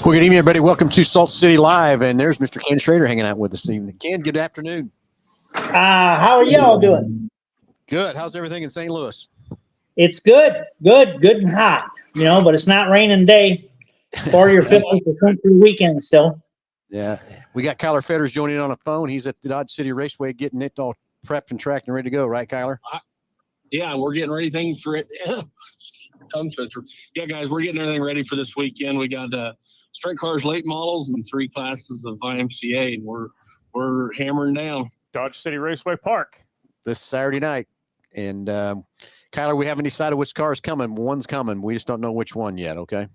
Well, good evening, everybody. Welcome to Salt City Live, and there's Mr. Ken Schrader hanging out with us this evening. Ken, good afternoon. How are y'all doing? Good. How's everything in St. Louis? It's good and hot, but it's not raining day. 40 or 50% through the weekend still. Yeah. We got Kyler Fetters joining in on the phone. He's at the Dodge City Raceway getting it all prepped and tracked and ready to go. Right, Kyler? Yeah, we're getting ready things for it. Tongue twister. Yeah, guys, we're getting everything ready for this weekend. We got sprint cars, late models, and 3 classes of IMCA, and we're hammering down. Dodge City Raceway Park this Saturday night. And Kyler, we haven't decided which car is coming. One's coming. We just don't know which one yet, okay?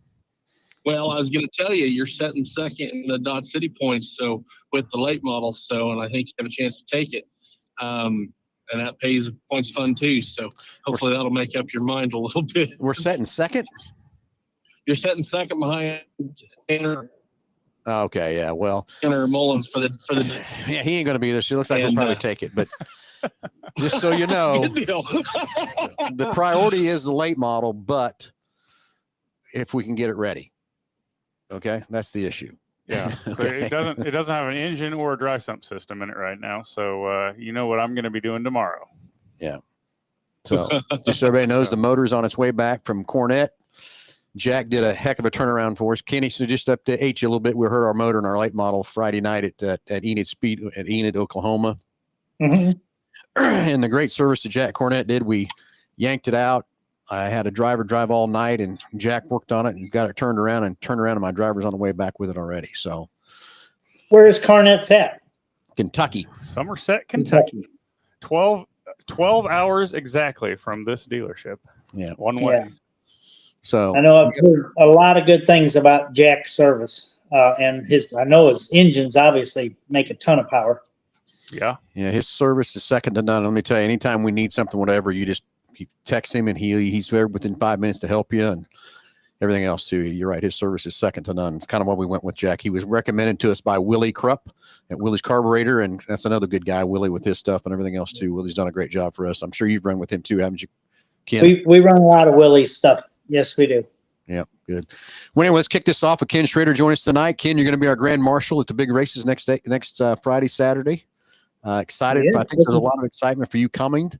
Well, I was going to tell you, you're setting second in the Dodge City points, so with the late models, and I think you have a chance to take it. And that pays points fund too, so hopefully that'll make up your mind a little bit. We're setting second? You're setting second behind Tanner. Okay, yeah, well. Tanner Mullins for the yeah, he ain't going to be there. She looks like he'll probably take it, but just so you know, the priority is the late model, but if we can get it ready, okay, that's the issue. Yeah, okay. So it doesn't have an engine or a dry sump system in it right now. So you know what I'm going to be doing tomorrow. Yeah. So just so everybody knows, the motor's on its way back from Cornette. Jack did a heck of a turnaround for us. Kenny, so just to update you a little bit, we heard our motor in our late model Friday night at Enid, Oklahoma. Mm-hmm. And the great service that Jack Cornette did, we yanked it out. I had a driver drive all night, and Jack worked on it and got it turned around, and my driver's on the way back with it already. So, where is Cornette's at? Kentucky. Somerset, Kentucky. 12 hours exactly from this dealership. Yeah. One way. Yeah. So I know I've heard a lot of good things about Jack's service, and I know his engines obviously make a ton of power. Yeah. Yeah. His service is second to none. Let me tell you, anytime we need something, whatever, you you text him and he's there within 5 minutes to help you and everything else too. You're right. His service is second to none. It's kind of why we went with Jack. He was recommended to us by Willie Krupp at Willie's Carburetor. And that's another good guy, Willie, with his stuff and everything else too. Willie's done a great job for us. I'm sure you've run with him too, haven't you, Ken? We run a lot of Willie's stuff. Yes, we do. Yeah, good. Well, anyway, let's kick this off with Ken Schrader joining us tonight. Ken, you're going to be our grand marshal at the big races next Friday, Saturday. Excited. Yeah. I think there's a lot of excitement for you coming,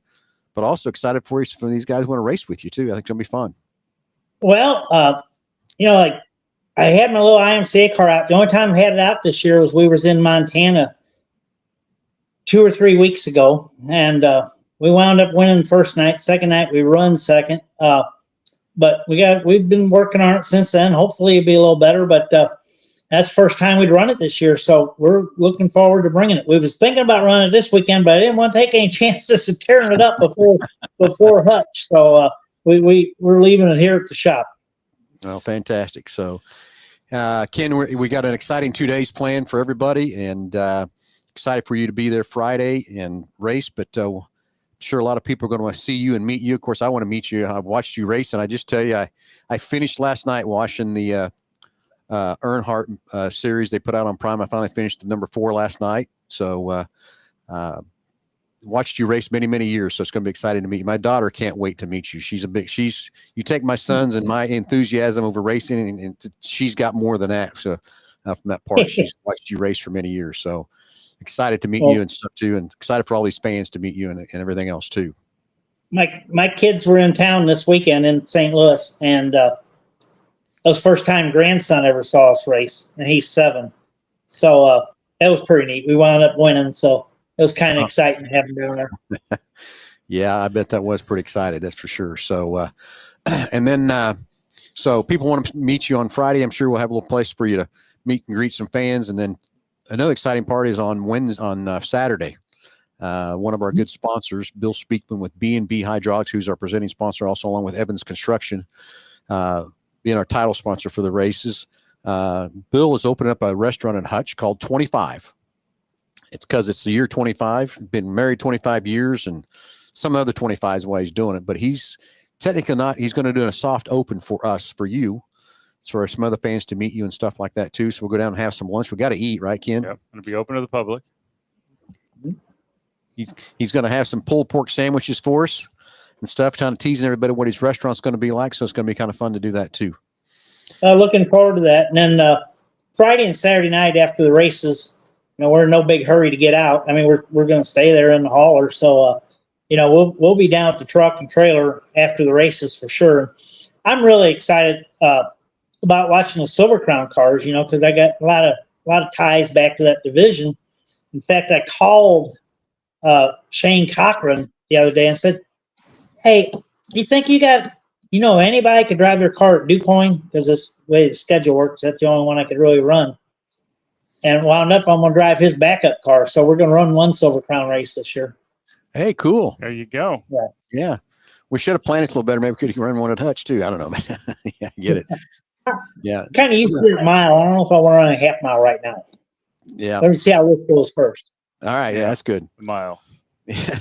but also excited for these guys who want to race with you too. I think it's going to be fun. Well, like I had my little IMCA car out. The only time I had it out this year was we was in Montana 2 or 3 weeks ago, and we wound up winning the first night. Second night we run second. But we've been working on it since then. Hopefully it'll be a little better, but that's the first time we'd run it this year. So we're looking forward to bringing it. We was thinking about running it this weekend, but I didn't want to take any chances of tearing it up before Hutch. So we're leaving it here at the shop. Oh, fantastic. So Ken, we got an exciting 2 days planned for everybody, and excited for you to be there Friday and race, but sure a lot of people are going to want to see you and meet you. Of course, I want to meet you. I've watched you race, and I just tell you, I finished last night watching the Earnhardt series they put out on Prime. I finally finished the number 4 last night. So watched you race many years, so it's going to be exciting to meet you. My daughter can't wait to meet you. You take my sons and my enthusiasm over racing, and she's got more than that. So from that part, she's watched you race for many years. So excited to meet you and stuff too, and excited for all these fans to meet you and everything else too. My kids were in town this weekend in St. Louis, and that was the first time grandson ever saw us race, and he's 7. So that was pretty neat. We wound up winning, so it was kind of exciting to have him down there. Yeah, I bet that was pretty excited. That's for sure. So, and then, so people want to meet you on Friday. I'm sure we'll have a little place for you to meet and greet some fans. And then another exciting part is on Saturday. One of our good sponsors, Bill Speakman with B&B Hydraulics, who's our presenting sponsor, also along with Evans Construction, being our title sponsor for the races. Bill is opening up a restaurant in Hutch called 25. It's because it's the year 25, been married 25 years, and some other 25 is why he's doing it. But he's technically not. He's going to do a soft open for us, for you, for some other fans to meet you and stuff like that too. So we'll go down and have some lunch. We got to eat, right, Ken? Yep, going to be open to the public. He's going to have some pulled pork sandwiches for us and stuff, kind of teasing everybody what his restaurant's going to be like. So it's going to be kind of fun to do that too. Looking forward to that. And then Friday and Saturday night after the races, we're in no big hurry to get out. I mean, we're going to stay there in the hauler. So, we'll be down at the truck and trailer after the races for sure. I'm really excited about watching the Silver Crown cars, because I got a lot of ties back to that division. In fact, I called Shane Cochran the other day and said, "Hey, you think you got, anybody could drive their car at DuQuoin? Because that's the way the schedule works. That's the only one I could really run." And wound up, I'm going to drive his backup car. So we're going to run one Silver Crown race this year. Hey, cool. There you go. Yeah. We should have planned it a little better. Maybe we could run one at Hutch too. I don't know, man. Yeah, I get it. Yeah. Kind of used to the mile. I don't know if I want to run a half mile right now. Yeah. Let me see how this goes first. All right. Yeah, that's good. The mile. Yeah.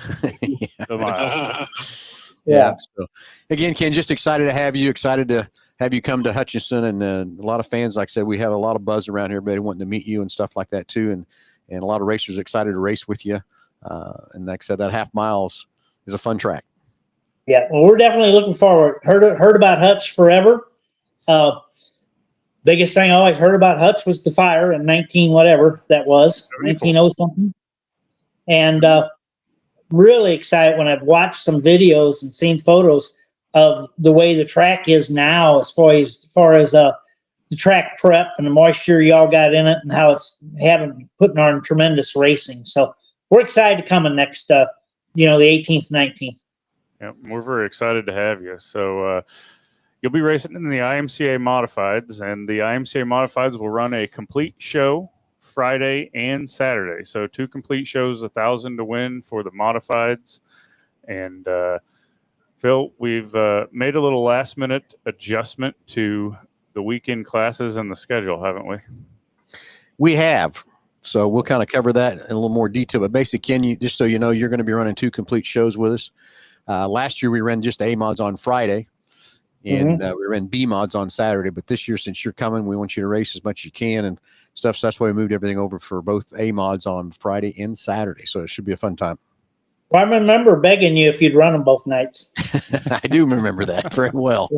The mile. Yeah. So again, Ken, just excited to have you. Excited to have you come to Hutchinson, and a lot of fans. Like I said, we have a lot of buzz around here. Everybody wanting to meet you and stuff like that too, and a lot of racers excited to race with you. And like I said, that half miles is a fun track. Yeah, well, we're definitely looking forward. Heard about Hutch forever. Biggest thing I always heard about Hutch was the fire in 1900 something, and really excited when I've watched some videos and seen photos of the way the track is now, as far as the track prep and the moisture y'all got in it, and how it's putting on tremendous racing. So we're excited to come in next, the 18th, 19th. Yep, we're very excited to have you. So you'll be racing in the IMCA Modifieds, and the IMCA Modifieds will run a complete show Friday and Saturday. So 2 complete shows, 1,000 to win for the Modifieds. And Phil, we've made a little last-minute adjustment to the weekend classes and the schedule, haven't we? We have. So we'll kind of cover that in a little more detail. But basically, Ken, just so you know, you're going to be running 2 complete shows with us. Last year we ran just A mods on Friday, and we ran B mods on Saturday. But this year, since you're coming, we want you to race as much as you can and stuff. So that's why we moved everything over for both A mods on Friday and Saturday. So it should be a fun time. Well, I remember begging you if you'd run them both nights. I do remember that very well.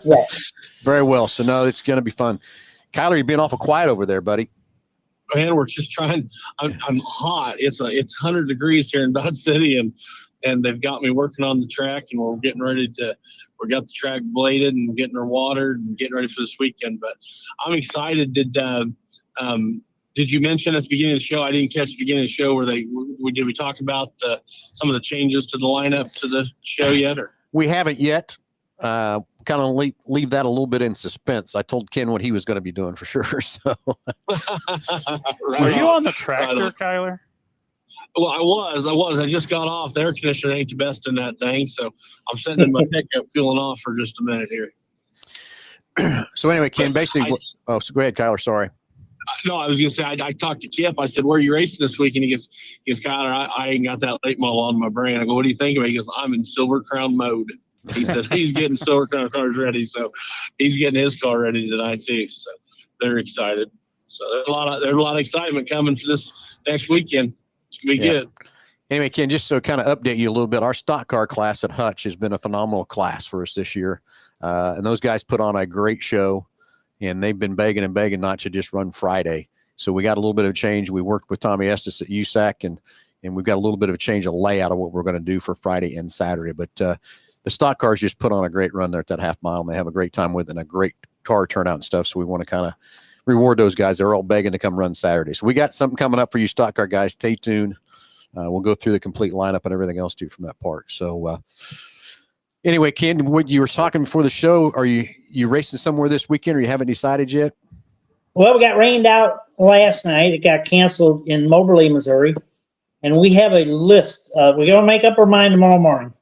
Yeah. Very well. So no, it's going to be fun. Kyler, you've been awful quiet over there, buddy. Man, we're just trying. I'm hot. It's 100 degrees here in Dodge City, and they've got me working on the track, and we're getting ready to. We got the track bladed and getting her watered and getting ready for this weekend. But I'm excited. Did you mention at the beginning of the show? I didn't catch the beginning of the show where did we talk about some of the changes to the lineup to the show yet? Or we haven't yet. Kind of leave that a little bit in suspense. I told Ken what he was going to be doing for sure. So, Are you on the tractor, Kyler? Well, I was. I just got off. The air conditioner ain't the best in that thing, so I'm sitting in my pickup cooling off for just a minute here. So anyway, Ken, basically, so go ahead, Kyler. Sorry. No, I was going to say, I talked to Kip. I said, where are you racing this week? And he goes, Kyler, I ain't got that late model on my brain. I go, what do you think of it? He goes, I'm in Silver Crown mode. He said he's getting Silver Crown cars ready. So he's getting his car ready tonight too. So they're excited. So there's a lot of excitement coming for this next weekend. It's going to be good. Anyway, Ken, just to kind of update you a little bit, our stock car class at Hutch has been a phenomenal class for us this year. And those guys put on a great show. And they've been begging not to just run Friday. So we got a little bit of a change. We worked with Tommy Estes at USAC, and we've got a little bit of a change of layout of what we're going to do for Friday and Saturday. But the stock cars just put on a great run there at that half mile, and they have a great time with it and a great car turnout and stuff. So we want to kind of reward those guys. They're all begging to come run Saturday. So we got something coming up for you stock car guys. Stay tuned. We'll go through the complete lineup and everything else too from that part. So anyway, Ken, what you were talking before the show, are you racing somewhere this weekend, or you haven't decided yet? Well, we got rained out last night. It got canceled in Moberly, Missouri, and we have a list. We're going to make up our mind tomorrow morning.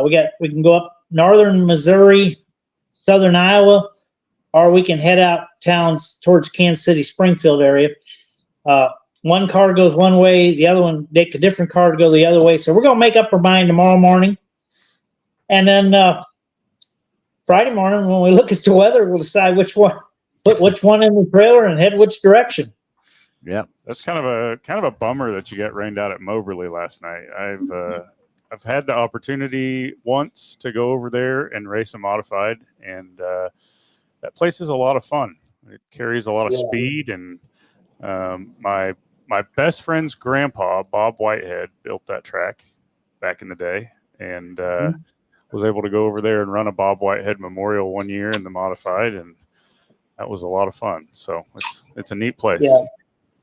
We can go up northern Missouri, southern Iowa, or we can head out towns towards Kansas City, Springfield area. One car goes one way, the other one take a different car to go the other way. So we're going to make up our mind tomorrow morning. And then Friday morning, when we look at the weather, we'll decide put which one in the trailer and head which direction. Yeah, that's kind of a bummer that you got rained out at Moberly last night. I've had the opportunity once to go over there and race a modified, and that place is a lot of fun. It carries a lot of speed, and my best friend's grandpa, Bob Whitehead, built that track back in the day, and was able to go over there and run a Bob Whitehead Memorial one year in the modified, and that was a lot of fun. So it's a neat place.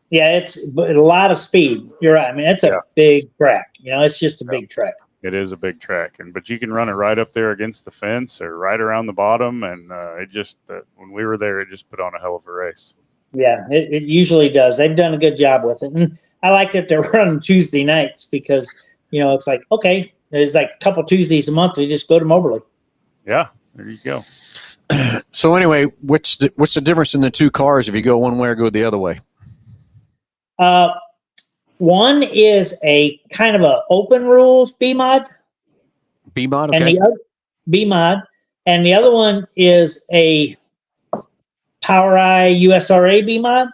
Yeah, it's a lot of speed. You're right. I mean, it's a big track. It's just a big track. It is a big track, but you can run it right up there against the fence or right around the bottom, and when we were there, it just put on a hell of a race. Yeah, it usually does. They've done a good job with it, and I like that they're running Tuesday nights because it's like, okay, there's like a couple Tuesdays a month. We just go to Moberly. Yeah, there you go. So anyway, what's the difference in the two cars if you go one way or go the other way? One is a kind of a open rules B mod. B mod, okay. And the other B mod, and the other one is a Power Eye USRA B mod.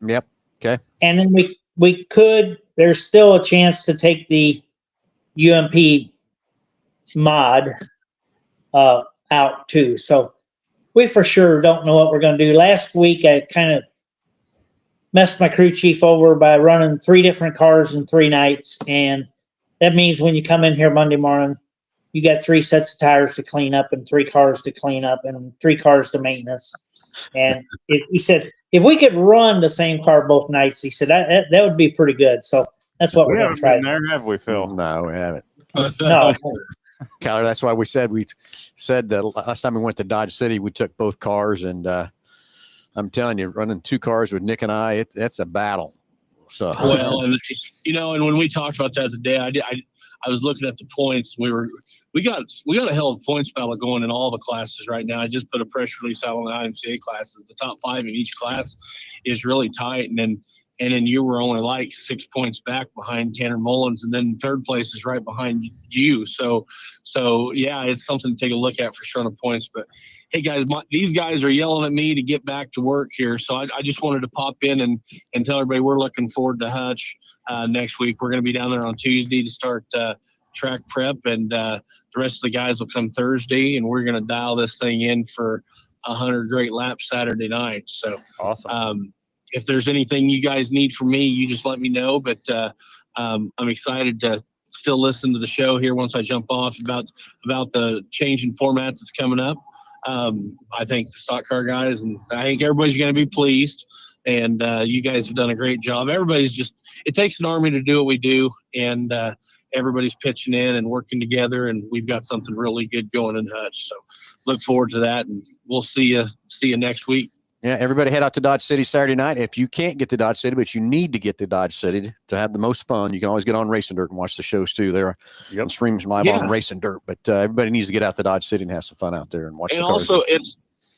Yep. Okay. And then there's still a chance to take the UMP mod out too. So we for sure don't know what we're going to do. Last week, I kind of messed my crew chief over by running 3 different cars in 3 nights. And that means when you come in here Monday morning, you got 3 sets of tires to clean up and 3 cars to clean up and 3 cars to maintenance. And he said, if we could run the same car both nights, he said, that would be pretty good. So that's what we're going to try. There, have we, Phil? No, we haven't. No. Kyler, that's why we said that last time we went to Dodge City, we took both cars, and I'm telling you, running 2 cars with Nick and I, that's a battle. So well, and when we talked about that today, I was looking at the points. We got a hell of a points battle going in all the classes right now. I just put a press release out on the IMCA classes. The top 5 in each class is really tight, and then and then you were only like 6 points back behind Tanner Mullins, and then third place is right behind you. So yeah, it's something to take a look at for sure on the points. But hey guys, these guys are yelling at me to get back to work here, so I just wanted to pop in and tell everybody we're looking forward to Hutch next week. We're going to be down there on Tuesday to start track prep, and the rest of the guys will come Thursday, and we're going to dial this thing in for 100 great laps Saturday night. So awesome. If there's anything you guys need from me, you just let me know. But I'm excited to still listen to the show here once I jump off about the change in format that's coming up. I think the stock car guys, and I think everybody's going to be pleased. And you guys have done a great job. It takes an army to do what we do, and everybody's pitching in and working together, and we've got something really good going in Hutch. So look forward to that, and we'll see you next week. Yeah, everybody head out to Dodge City Saturday night. If you can't get to Dodge City, but you need to get to Dodge City to have the most fun, you can always get on Racing Dirt and watch the shows too. They're on streams live on Racing Dirt, but everybody needs to get out to Dodge City and have some fun out there and watch the cars.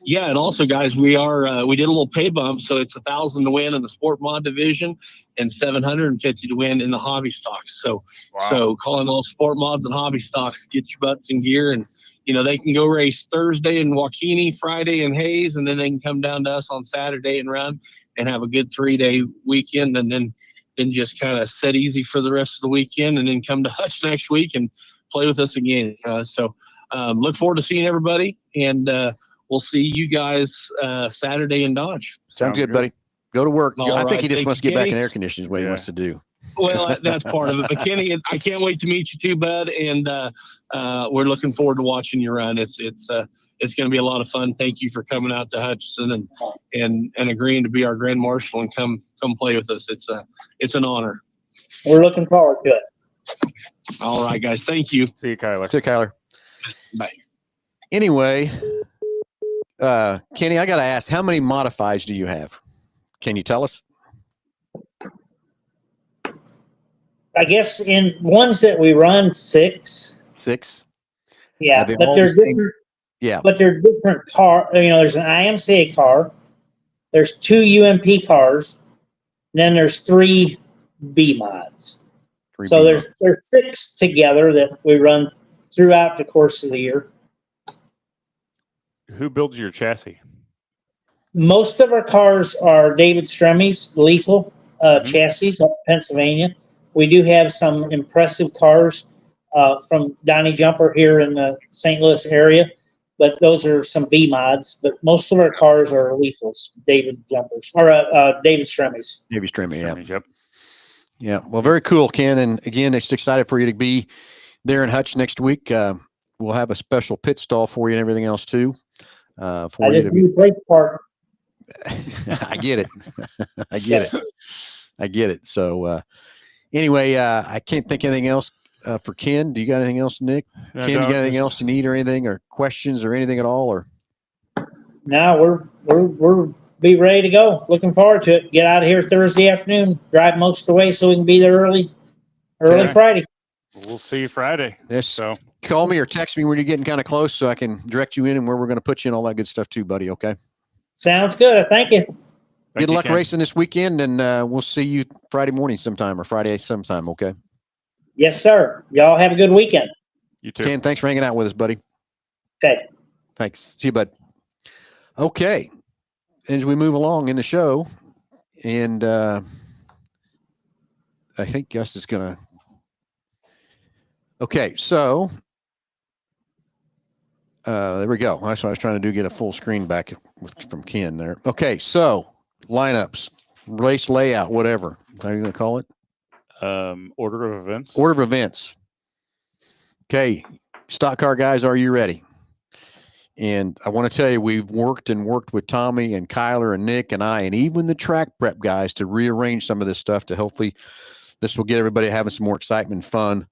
And also, guys, we did a little pay bump, so it's $1,000 to win in the sport mod division and $750 to win in the hobby stocks. So, So calling all sport mods and hobby stocks, get your butts in gear, and they can go race Thursday in Joaquini, Friday in Hayes, and then they can come down to us on Saturday and run and have a good 3-day weekend, and then just kind of set easy for the rest of the weekend, and then come to Hutch next week and play with us again. So look forward to seeing everybody, and we'll see you guys Saturday in Dodge. Sounds good, buddy. Go to work. All I think right. he just wants to get back in air conditioning is what he Yeah. wants to do. Well, that's part of it. But Kenny, I can't wait to meet you too, bud. And we're looking forward to watching you run. It's going to be a lot of fun. Thank you for coming out to Hutchinson and agreeing to be our grand marshal and come play with us. It's an honor. We're looking forward to it. All right, guys. Thank you. See you, Kyler. See you, Kyler. Bye. Anyway, Kenny, I got to ask, how many modifieds do you have? Can you tell us? I guess in ones that we run, 6. 6? Yeah, Are they but all they're the same? different. Yeah. But they're different car. There's an IMCA car. There's 2 UMP cars. And then there's 3 B mods. So there's 6 together that we run throughout the course of the year. Who builds your chassis? Most of our cars are David Stremmy's Lethal chassis up in Pennsylvania. We do have some impressive cars from Donnie Jumper here in the St. Louis area, but those are some B mods. But most of our cars are Lethals, David Jumpers, or David Stremmy's. David Stremme, yeah. Yep. Yeah, well, very cool, Ken. And again, just excited for you to be there in Hutch next week. We'll have a special pit stall for you and everything else too. For you to be. I get it. I get it. So anyway, I can't think of anything else for Ken. Do you got anything else, Nick? No, Ken, you got anything else you need or anything or questions or anything at all? Or No, we're be ready to go. Looking forward to it. Get out of here Thursday afternoon. Drive most of the way so we can be there early Okay. Friday. We'll see you Friday. Yes. So Call me or text me when you're getting kind of close so I can direct you in and where we're going to put you and all that good stuff too, buddy. Okay. Sounds good. Thank you. Good luck racing this weekend, and we'll see you Friday morning sometime or Friday sometime. Okay. Yes, sir. Y'all have a good weekend. You too. Ken, thanks for hanging out with us, buddy. Okay. Thanks. See you, bud. Okay. As we move along in the show, and I think Gus is going to. Okay, so there we go. That's what I was trying to do, get a full screen back from Ken there. Okay, so lineups, race layout, whatever. How are you going to call it? Order of events. Order of events. Okay, stock car guys, are you ready? And I want to tell you, we've worked with Tommy and Kyler and Nick and I, and even the track prep guys to rearrange some of this stuff to hopefully this will get everybody having some more excitement and fun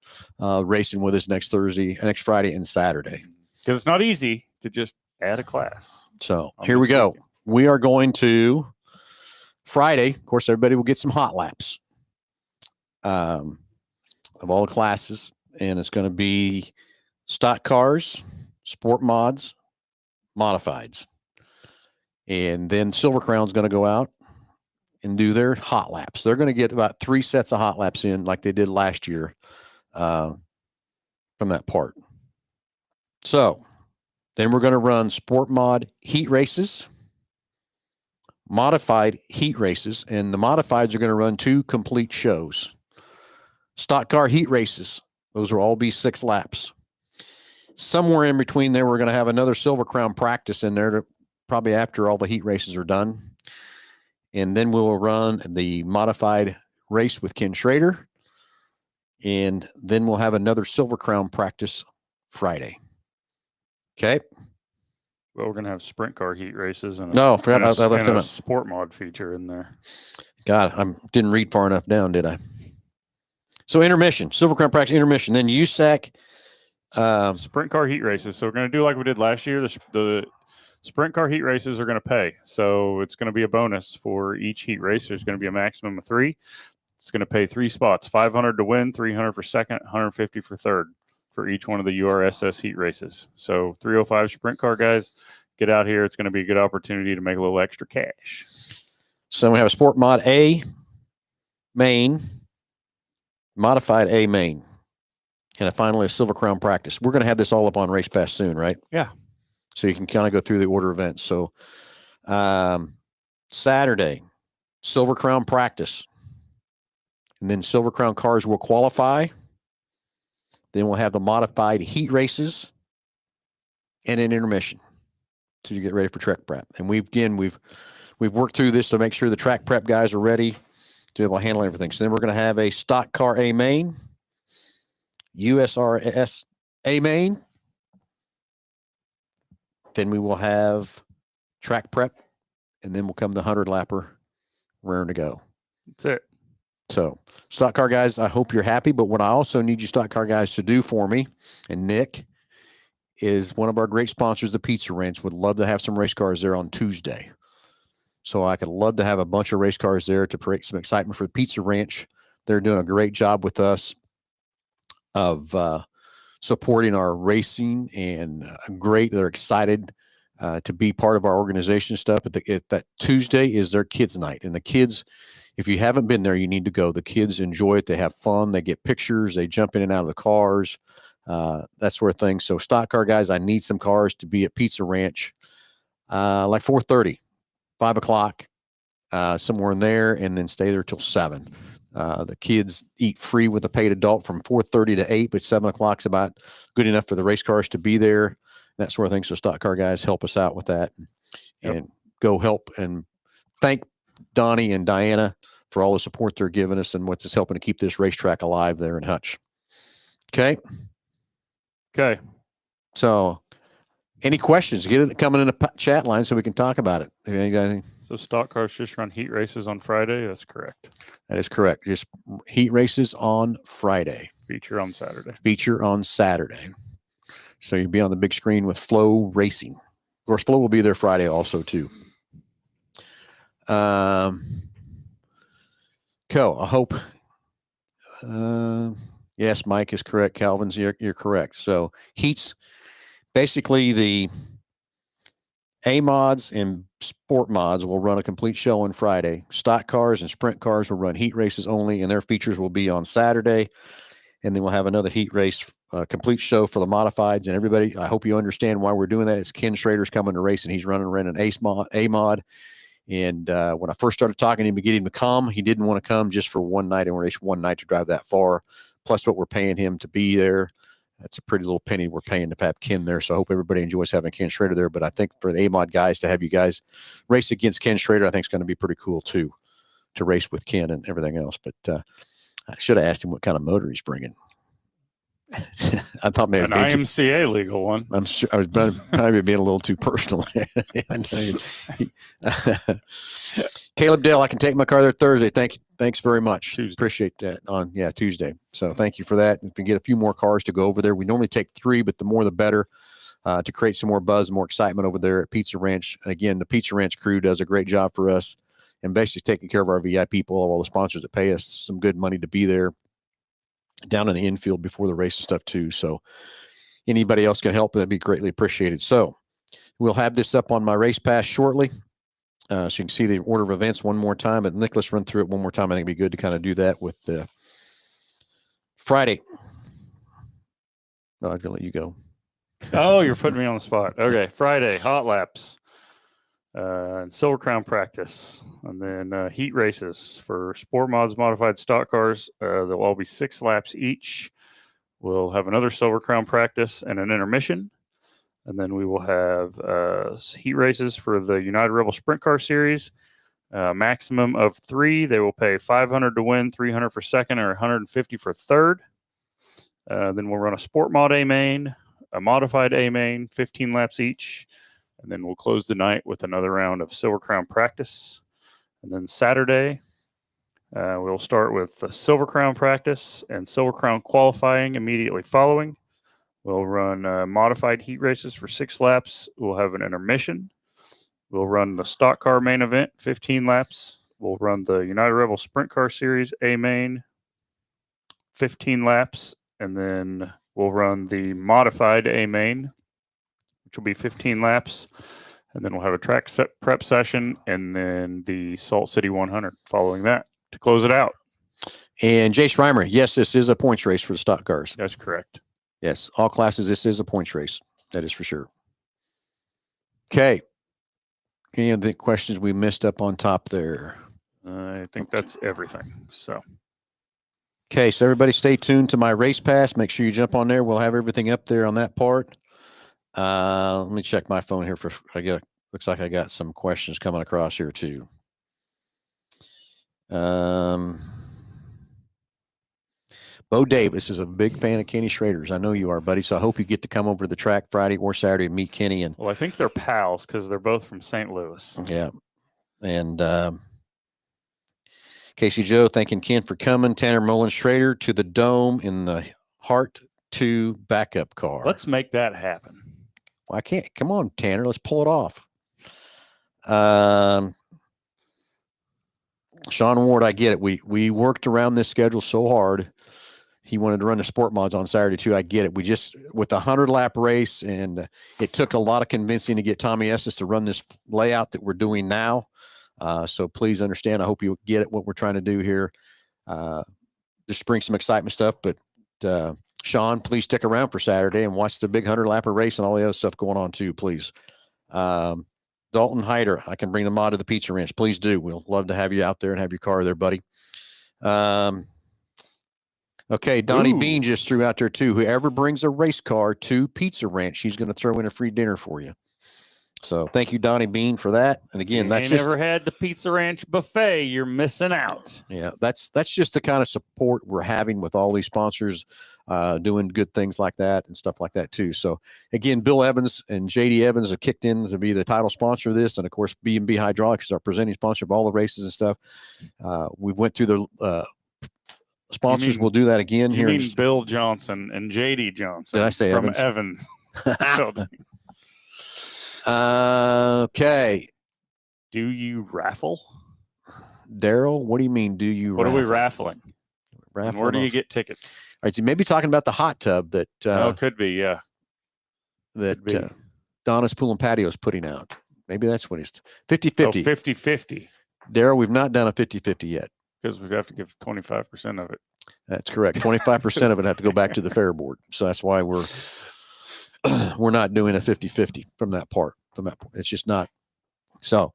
racing with us next Friday and Saturday. Because it's not easy to just add a class. So here we go. We are going to Friday. Of course, everybody will get some hot laps of all the classes. And it's going to be stock cars, sport mods, modifieds. And then Silver Crown's going to go out and do their hot laps. They're going to get about 3 sets of hot laps in like they did last year from that part. So then we're going to run sport mod heat races, modified heat races, and the modifieds are going to run 2 complete shows. Stock car heat races, those will all be 6 laps. Somewhere in between there, we're going to have another Silver Crown practice in there, probably after all the heat races are done. And then we will run the modified race with Ken Schrader. And then we'll have another Silver Crown practice Friday. Okay. Well, we're going to have sprint car heat races and No, I forgot I left them a out. sport mod feature in there. God, I didn't read far enough down, did I? So intermission, Silver Crown practice, intermission. Then USAC. Sprint car heat races. So we're going to do like we did last year. The sprint car heat races are going to pay. So it's going to be a bonus for each heat race. There's going to be a maximum of 3. It's going to pay 3 spots, 500 to win, 300 for second, 150 for third for each one of the URSS heat races. So 305 sprint car guys, get out here. It's going to be a good opportunity to make a little extra cash. So we have a sport mod A main, modified A main, and finally a Silver Crown practice. We're going to have this all up on Race Pass soon, right? Yeah. So you can kind of go through the order of events. So Saturday, Silver Crown practice. And then Silver Crown cars will qualify. Then we'll have the modified heat races and an intermission to get ready for track prep. And we've worked through this to make sure the track prep guys are ready to be able to handle everything. So then we're going to have a stock car A main, USRS A main. Then we will have track prep, and then we'll come the 100 lapper raring to go. That's it. So stock car guys, I hope you're happy. But what I also need you stock car guys to do for me, and Nick is one of our great sponsors, the Pizza Ranch, would love to have some race cars there on Tuesday. So I could love to have a bunch of race cars there to create some excitement for the Pizza Ranch. They're doing a great job with us of supporting our racing, and they're excited to be part of our organization stuff. But that Tuesday is their kids' night, and the kids, if you haven't been there, you need to go. The kids enjoy it. They have fun. They get pictures. They jump in and out of the cars, that sort of thing. So stock car guys, I need some cars to be at Pizza Ranch, like 4:30, 5 o'clock, somewhere in there, and then stay there till 7. The kids eat free with a paid adult from 4:30 to 8, but 7 o'clock is about good enough for the race cars to be there, that sort of thing. So stock car guys, help us out with that, and go help and thank Donnie and Diana for all the support they're giving us and what's helping to keep this racetrack alive there in Hutch. Okay. Okay. So any questions, get it coming in the chat line so we can talk about it. If you got anything. So stock cars just run heat races on Friday. That's correct. That is correct. Just heat races on Friday. Feature on Saturday. Feature on Saturday. So you'll be on the big screen with Flow Racing. Of course, Flow will be there Friday also too. I hope. Yes, Mike is correct. Calvin's, you're correct. So heats, basically the A mods and sport mods will run a complete show on Friday. Stock cars and sprint cars will run heat races only, and their features will be on Saturday. And then we'll have another heat race, complete show for the modifieds. And everybody, I hope you understand why we're doing that. It's Ken Schrader's coming to race, and he's running an A mod. And when I first started talking to him to get him to come, he didn't want to come just for one night and race one night to drive that far. Plus what we're paying him to be there. That's a pretty little penny we're paying to have Ken there. So I hope everybody enjoys having Ken Schrader there. But I think for the A-Mod guys to have you guys race against Ken Schrader, I think is going to be pretty cool too, to race with Ken and everything else. But I should have asked him what kind of motor he's bringing. I thought maybe an IMCA legal one. I'm sure I was probably being a little too personal. Caleb Dale, I can take my car there Thursday. Thanks very much. Tuesday. Appreciate that on Tuesday. So thank you for that. And if we get a few more cars to go over there, we normally take 3, but the more the better, to create some more buzz, more excitement over there at Pizza Ranch. And again, the Pizza Ranch crew does a great job for us and basically taking care of our VIP people, all the sponsors that pay us some good money to be there down in the infield before the race and stuff too. So anybody else can help, that'd be greatly appreciated. So we'll have this up on my Race Pass shortly. So you can see the order of events one more time, but Nicholas, run through it one more time. I think it'd be good to kind of do that with the Friday. No, I'm gonna let you go. Oh, you're putting me on the spot. Okay, Friday, hot laps, and Silver Crown practice, and then heat races for Sport Mods modified stock cars. They'll all be 6 laps each. We'll have another Silver Crown practice and an intermission. And then we will have heat races for the United Rebel Sprint Car Series. Maximum of 3. They will pay $500 to win, $300 for second, or $150 for third. Then we'll run a Sport Mod A main, a modified A main, 15 laps each. And then we'll close the night with another round of Silver Crown practice. And then Saturday, we'll start with the Silver Crown practice and Silver Crown qualifying immediately following. We'll run modified heat races for 6 laps. We'll have an intermission. We'll run the stock car main event, 15 laps. We'll run the United Rebel Sprint Car Series A main, 15 laps. And then we'll run the modified A main, which will be 15 laps. And then we'll have a track set prep session and then the Salt City 100 following that to close it out. And Jace Reimer, yes, this is a points race for the stock cars. That's correct. Yes, all classes, this is a points race. That is for sure. Okay. Any of the questions we missed up on top there? I think that's everything. So, okay, so everybody stay tuned to my race pass. Make sure you jump on there. We'll have everything up there on that part. Let me check my phone here looks like I got some questions coming across here too. Bo Davis is a big fan of Kenny Schrader's. I know you are, buddy. So I hope you get to come over to the track Friday or Saturday and meet Kenny. And well, I think they're pals because they're both from St. Louis. Yeah. And Casey Joe, thanking Ken for coming. Tanner Mullen Schrader to the Dome in the Heart 2 backup car. Let's make that happen. Well, I can't. Come on, Tanner. Let's pull it off. Sean Ward, I get it. We worked around this schedule so hard. He wanted to run the sport mods on Saturday too. I get it. We just, with the 100-lap race, and it took a lot of convincing to get Tommy Estes to run this layout that we're doing now. So please understand. I hope you get it, what we're trying to do here. Just bring some excitement stuff. But Sean, please stick around for Saturday and watch the big 100-lapper race and all the other stuff going on too, please. Dalton Hyder, I can bring the mod to the Pizza Ranch. Please do. We'll love to have you out there and have your car there, buddy. Okay, Donnie Bean just threw out there too. Whoever brings a race car to Pizza Ranch, she's going to throw in a free dinner for you. So thank you, Donnie Bean, for that. And again, that's just, never had the Pizza Ranch buffet. You're missing out. Yeah, that's just the kind of support we're having with all these sponsors doing good things like that and stuff like that too. So again, Bill Evans and JD Evans have kicked in to be the title sponsor of this, and of course B&B Hydraulics is our presenting sponsor of all the races and stuff. We went through the sponsors. We'll do that again you here. Mean Bill Johnson and JD Johnson. Did I say from Evans? Evans. Okay. Do you raffle? Daryl, what do you mean? Do you? What raffle? are we raffling? Raffling Where do you off? get tickets? All right, so maybe talking about the hot tub that Could be, yeah. that Donna's Pool and Patio is putting out. Maybe that's what it's 50-50. 50-50. Daryl, we've not done a 50-50 yet. Because we have to give 25% of it. That's correct. 25% of it have to go back to the fair board. So that's why we're not doing a 50-50 from that part. It's just not. So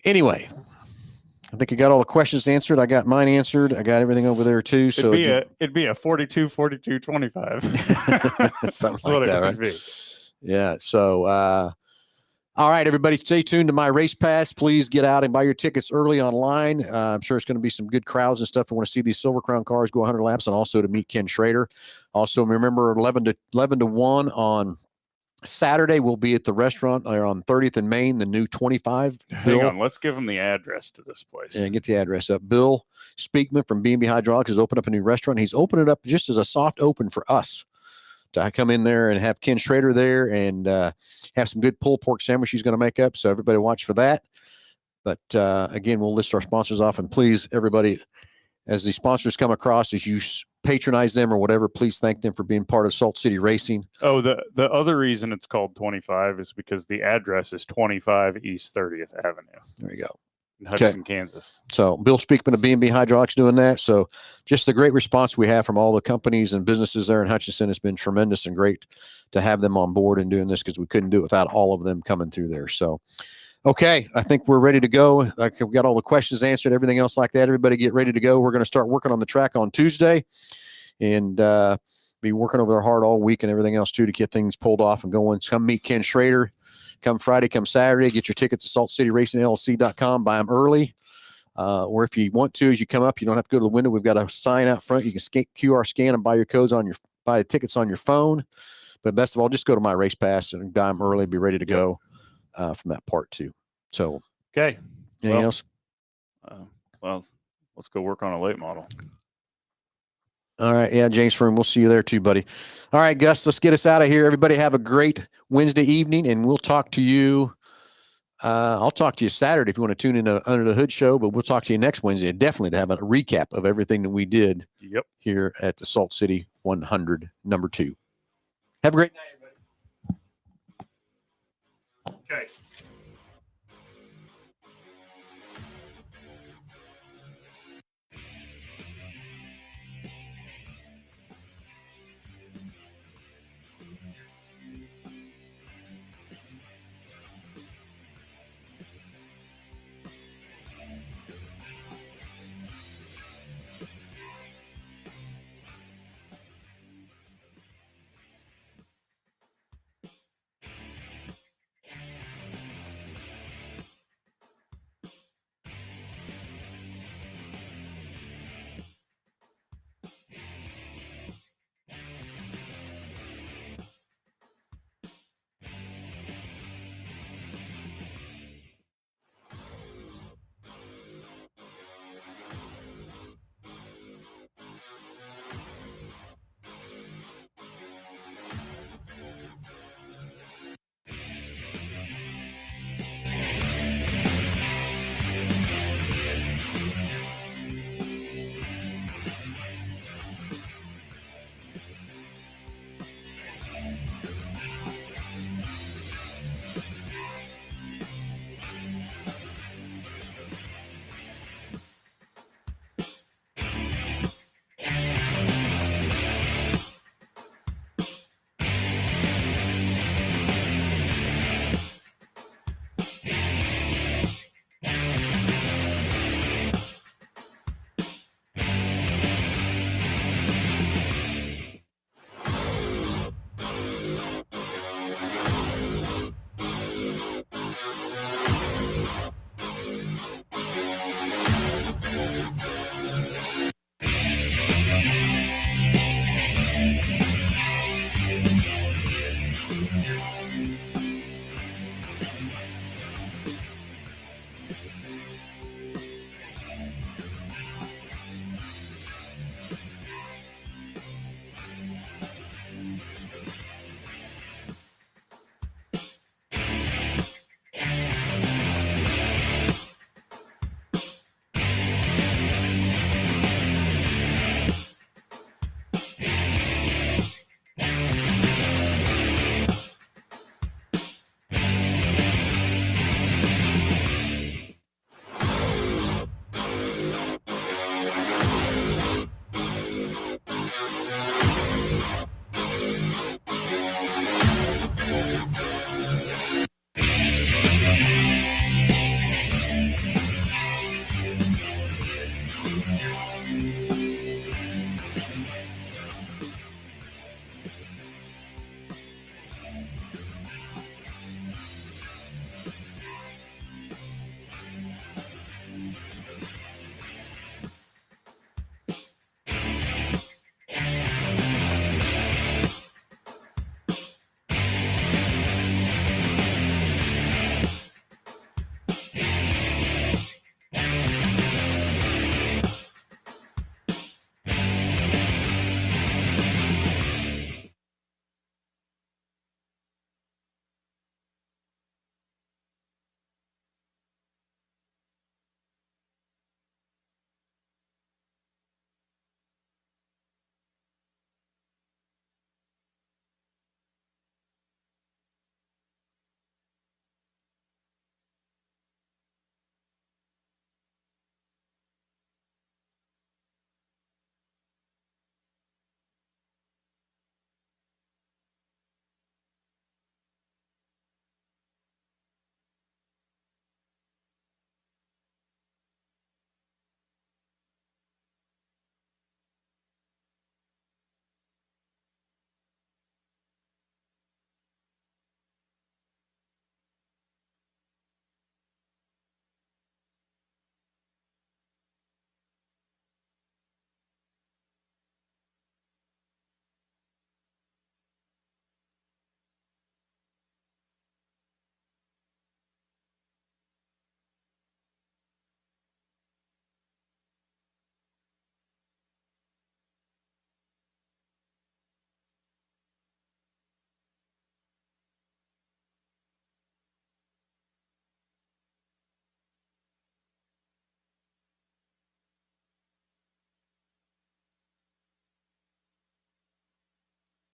anyway, I think I got all the questions answered. I got mine answered. I got everything over there too. So it'd be a 42-42-25. Something like that, right? Yeah. So all right, everybody, stay tuned to my race pass. Please get out and buy your tickets early online. I'm sure it's going to be some good crowds and stuff. I want to see these Silver Crown cars go 100 laps, and also to meet Ken Schrader. Also, remember 11 to 1 on Saturday. We'll be at the restaurant on 30th and Main, the new 25. Hang on, let's give them the address to this place. And get the address up. Bill Speakman from B&B Hydraulics has opened up a new restaurant. He's opened it up just as a soft open for us to come in there and have Ken Schrader there and have some good pulled pork sandwich he's going to make up. So everybody watch for that. But again, we'll list our sponsors off, and please, everybody, as the sponsors come across, as you patronize them or whatever, please thank them for being part of Salt City Racing. Oh, the other reason it's called 25 is because the address is 25 East 30th Avenue There you go. in Hutchinson, Kansas. So Bill Speakman of B&B Hydraulics doing that. So just the great response we have from all the companies and businesses there in Hutchinson has been tremendous and great to have them on board and doing this, because we couldn't do it without all of them coming through there. So, okay, I think we're ready to go. Like, we've got all the questions answered, everything else like that. Everybody get ready to go. We're going to start working on the track on Tuesday and be working over there hard all week and everything else too to get things pulled off and going. Come meet Ken Schrader. Come Friday, come Saturday. Get your tickets at saltcityracingllc.com. Buy them early. Or if you want to, as you come up, you don't have to go to the window. We've got a sign out front. You can QR scan and buy your codes on your buy the tickets on your phone. But best of all, just go to My Race Pass and buy them early. Be ready to go from that part too. So, Okay. anything else? Well, let's go work on a late model. All right. Yeah, James Froome, we'll see you there too, buddy. All right, Gus, let's get us out of here. Everybody have a great Wednesday evening, and we'll talk to you. I'll talk to you Saturday if you want to tune in to Under the Hood show, but we'll talk to you next Wednesday, definitely to have a recap of everything that we did here at the Salt City 100 number 2. Have a great night, everybody. Okay.